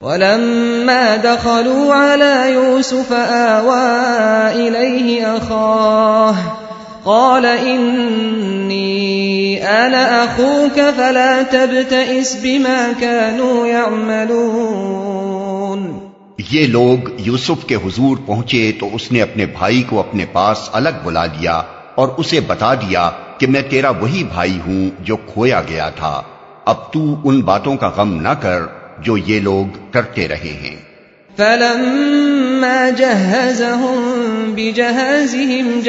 وَلَمَّا دَخَلُوا عَلَى يُوسُفَ آوَى إِلَيْهِ أَخَاهُ قَالَ إِنِّي أَنَا أَخُوكَ فَلَا تَبْتَئِسْ بِمَا كَانُوا يَعْمَلُونَ۔ یہ لوگ یوسف کے حضور پہنچے تو اس نے اپنے بھائی کو اپنے پاس الگ بلا لیا اور اسے بتا دیا کہ میں تیرا وہی بھائی ہوں جو کھویا گیا تھا، اب تو ان باتوں کا غم نہ کر جو یہ لوگ کرتے رہے ہیں۔ فَلَمَّا جَهَّزَهُم بِجَهَازِهِمْ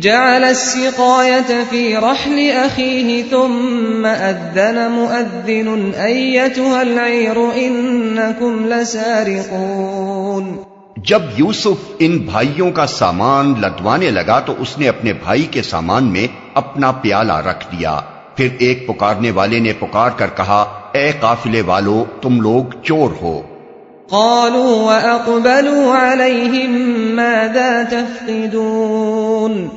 جَعَلَ السِّقَايَةَ فِي رَحْلِ أَخِيهِ ثُمَّ أَذَّنَ مُؤَذِّنٌ أَيَّتُهَا الْعِيرُ إِنَّكُمْ لَسَارِقُونَ۔ جب یوسف ان بھائیوں کا سامان لدوانے لگا تو اس نے اپنے بھائی کے سامان میں اپنا پیالہ رکھ دیا، پھر ایک پکارنے والے نے پکار کر کہا، اے قافلے والو، تم لوگ چور ہو۔ قالوا وأقبلوا عليهم ماذا تفقدون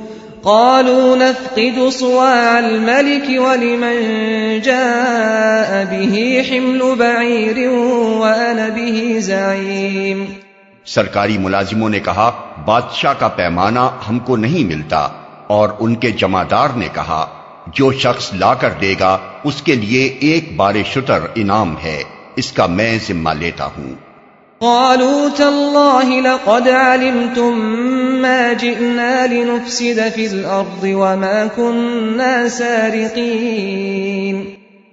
قالوا نفقد صواع الملك ولمن جاء به حمل بعير وأنا به زعيم۔ سرکاری ملازموں نے کہا، بادشاہ کا پیمانہ ہم کو نہیں ملتا، اور ان کے جمعدار نے کہا، جو شخص لا کر دے گا اس کے لیے ایک بار شتر انعام ہے، اس کا میں ذمہ لیتا ہوں۔ قالوا تالله لقد علمتم ما جئنا لنفسد في الأرض وما كنا سارقين۔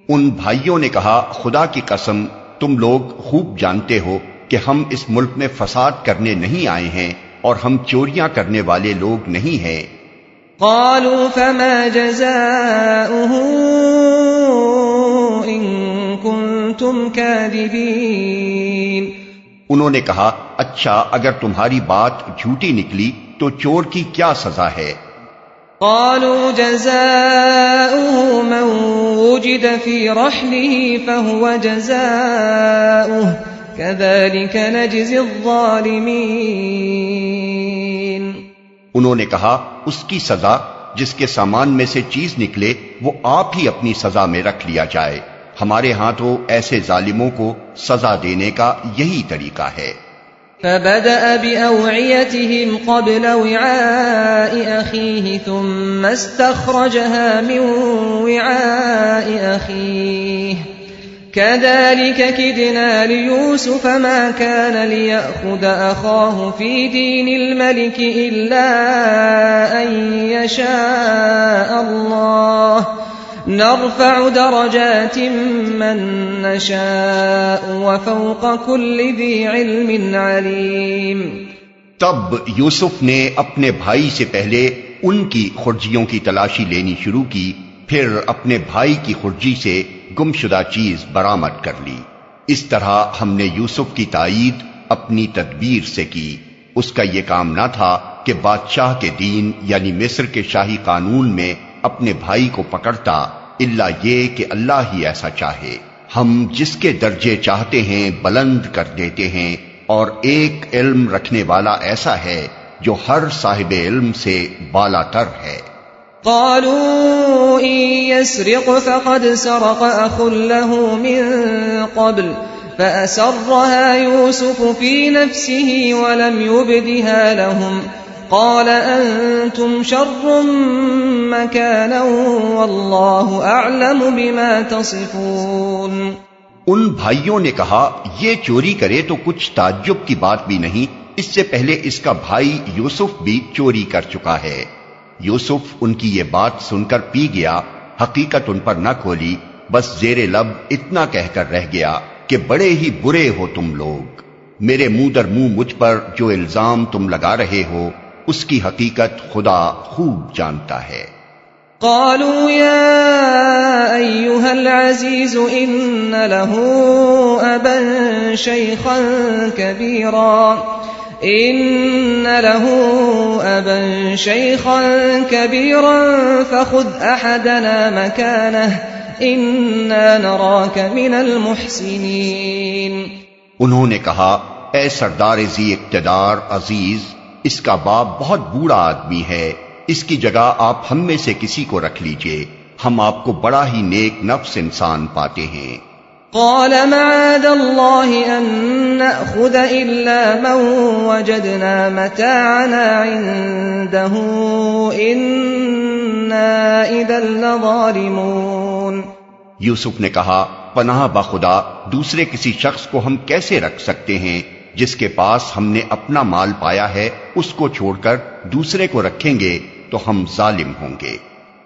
ان بھائیوں نے کہا، خدا کی قسم تم لوگ خوب جانتے ہو کہ ہم اس ملک میں فساد کرنے نہیں آئے ہیں اور ہم چوریاں کرنے والے لوگ نہیں ہیں۔ قالوا فما جزاؤه إن كنتم كاذبين۔ انہوں نے کہا، اچھا اگر تمہاری بات جھوٹی نکلی تو چور کی کیا سزا ہے؟ قالوا جزاؤه من وجد في رحله فهو جزاؤه كذلك نجزي الظالمين۔ انہوں نے کہا، اس کی سزا جس کے سامان میں سے چیز نکلے وہ آپ ہی اپنی سزا میں رکھ لیا جائے، ہمارے ہاں تو ایسے ظالموں کو سزا دینے کا یہی طریقہ ہے۔ فبدأ بأوعيتهم قبل وعاء أخيه ثم استخرجها من وعاء أخيه كذلك كدنا ليوسف ما كان ليأخذ أخاه في دين الملك إلا أن يشاء الله نرفع درجات من نشاء وفوق كل ذي علم عليم۔ تب یوسف نے اپنے بھائی سے پہلے ان کی خرجیوں کی تلاشی لینی شروع کی، پھر اپنے بھائی کی خرجی سے گمشدہ چیز برآمد کر لی۔ اس طرح ہم نے یوسف کی تائید اپنی تدبیر سے کی۔ اس کا یہ کام نہ تھا کہ بادشاہ کے دین یعنی مصر کے شاہی قانون میں اپنے بھائی کو پکڑتا، الا یہ کہ اللہ ہی ایسا چاہے، ہم جس کے درجے چاہتے ہیں بلند کر دیتے ہیں، اور ایک علم رکھنے والا ایسا ہے جو ہر صاحب علم سے بالا تر ہے۔ قالوا إن يسرق فقد سرق أخ له من قبل فأسرها يوسف في نفسه ولم يبدها لهم قال أنتم شر مكانا والله أعلم بما تصفون۔ ان بھائیوں نے کہا، یہ چوری کرے تو کچھ تعجب کی بات بھی نہیں، اس سے پہلے اس کا بھائی یوسف بھی چوری کر چکا ہے۔ یوسف ان کی یہ بات سن کر پی گیا، حقیقت ان پر نہ کھولی، بس زیر لب اتنا کہہ کر رہ گیا کہ بڑے ہی برے ہو تم لوگ، میرے منہ در منہ مجھ پر جو الزام تم لگا رہے ہو اس کی حقیقت خدا خوب جانتا ہے۔ قالوا يا أيها العزيز إن له أبا شيخا كبيرا فخذ أحدنا مكانه إنا نراك من المحسنين۔ انہوں نے کہا، اے سردار ذی اقتدار عزیز، اس کا باپ بہت بوڑھا آدمی ہے، اس کی جگہ آپ ہم میں سے کسی کو رکھ لیجئے، ہم آپ کو بڑا ہی نیک نفس انسان پاتے ہیں۔ قال معاذ الله أن نأخذ إلا من وجدنا متاعنا عنده إنا إذا لظالمون۔ یوسف نے کہا، پناہ بخدا دوسرے کسی شخص کو ہم کیسے رکھ سکتے ہیں جس کے پاس ہم نے اپنا مال پایا ہے، اس کو چھوڑ کر دوسرے کو رکھیں گے تو ہم ظالم ہوں گے۔